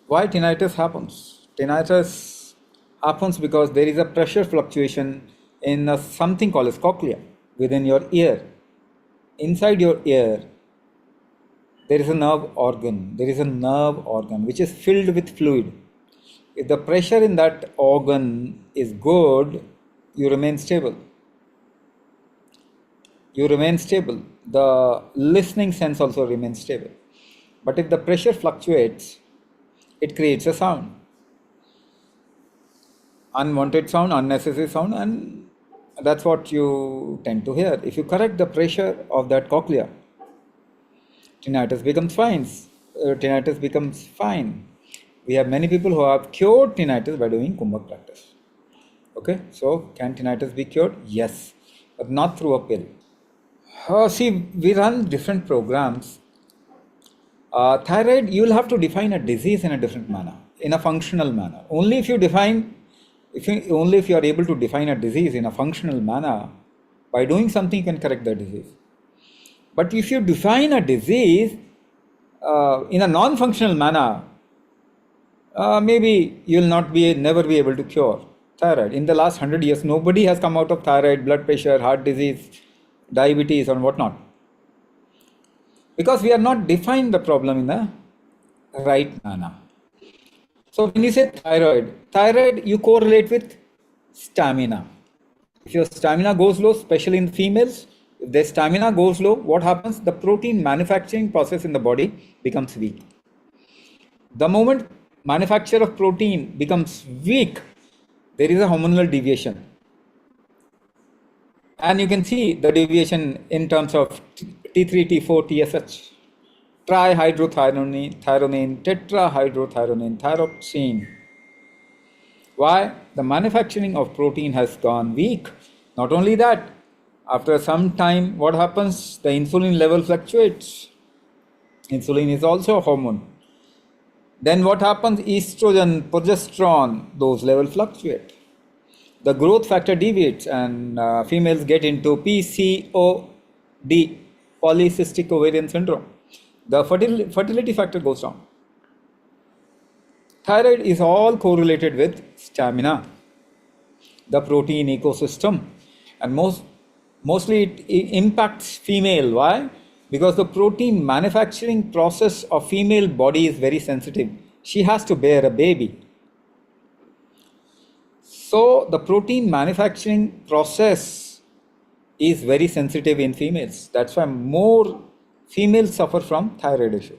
Why tinnitus happens? Tinnitus happens because there is a pressure fluctuation in something called as cochlea within your ear. Inside your ear, there is a nerve organ. There is a nerve organ which is filled with fluid. If the pressure in that organ is good, you remain stable. You remain stable. The listening sense also remains stable. But if the pressure fluctuates, it creates a sound. Unwanted sound, unnecessary sound, and that's what you tend to hear. If you correct the pressure of that cochlea, tinnitus becomes fine. Tinnitus becomes fine. We have many people who have cured tinnitus by doing Kumbhak practice. Okay, so can tinnitus be cured? Yes, but not through a pill. See, we run different programs. Thyroid, you will have to define a disease in a different manner, in a functional manner. Only if you are able to define a disease in a functional manner, by doing something you can correct the disease. But if you define a disease in a non-functional manner, maybe you will never be able to cure thyroid. In the last 100 years, nobody has come out of thyroid, blood pressure, heart disease, diabetes, and whatnot. Because we are not defined the problem in the right manner. So when you say thyroid you correlate with stamina. If your stamina goes low, especially in females, if their stamina goes low, what happens? The protein manufacturing process in the body becomes weak. The moment manufacture of protein becomes weak, there is a hormonal deviation. And you can see the deviation in terms of T3, T4, TSH, trihydrothyronine, tetrahydrothyronine, thyroxine. Why? The manufacturing of protein has gone weak. Not only that, after some time, what happens? The insulin level fluctuates. Insulin is also a hormone. Then what happens? Estrogen, progesterone, those levels fluctuate. The growth factor deviates and females get into PCOD, polycystic ovarian syndrome. The fertility factor goes down. Thyroid is all correlated with stamina, the protein ecosystem, and mostly it impacts female. Why? Because the protein manufacturing process of female body is very sensitive. She has to bear a baby. So the protein manufacturing process is very sensitive in females. That's why more females suffer from thyroid issue.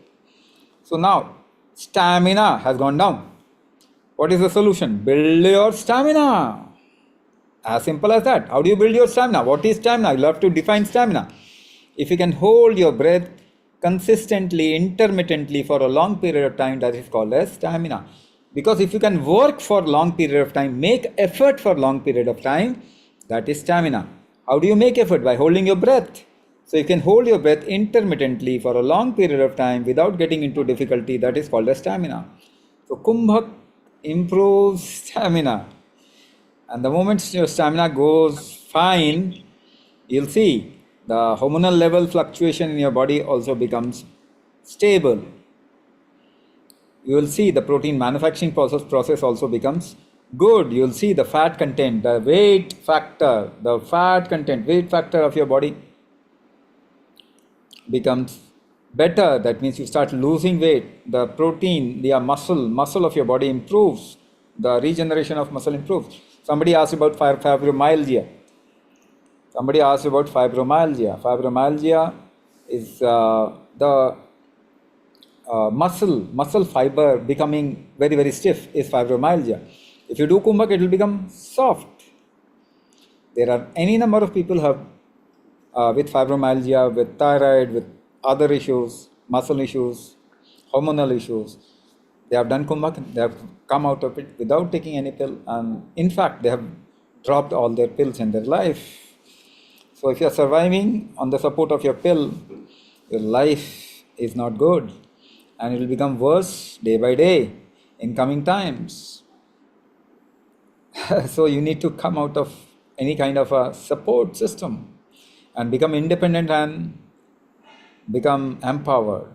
So now stamina has gone down. What is the solution? Build your stamina. As simple as that. How do you build your stamina? What is stamina? You'll have to define stamina. If you can hold your breath consistently, intermittently for a long period of time, that is called as stamina. Because if you can work for a long period of time, make effort for a long period of time, that is stamina. How do you make effort? By holding your breath. So you can hold your breath intermittently for a long period of time without getting into difficulty, that is called as stamina. So Kumbhak improves stamina. And the moment your stamina goes fine, you'll see the hormonal level fluctuation in your body also becomes stable. You will see the protein manufacturing process also becomes good. You will see the fat content, the weight factor of your body becomes better. That means you start losing weight. The protein, the muscle of your body improves. The regeneration of muscle improves. Somebody asked about fibromyalgia. Fibromyalgia is the muscle fiber becoming very, very stiff is fibromyalgia. If you do Kumbhak, it will become soft. There are any number of people who have with fibromyalgia, with thyroid, with other issues, muscle issues, hormonal issues. They have done Kumbhak, they have come out of it without taking any pill, and in fact they have dropped all their pills in their life. So if you are surviving on the support of your pill, your life is not good, and it will become worse day by day in coming times. So you need to come out of any kind of a support system and become independent and become empowered.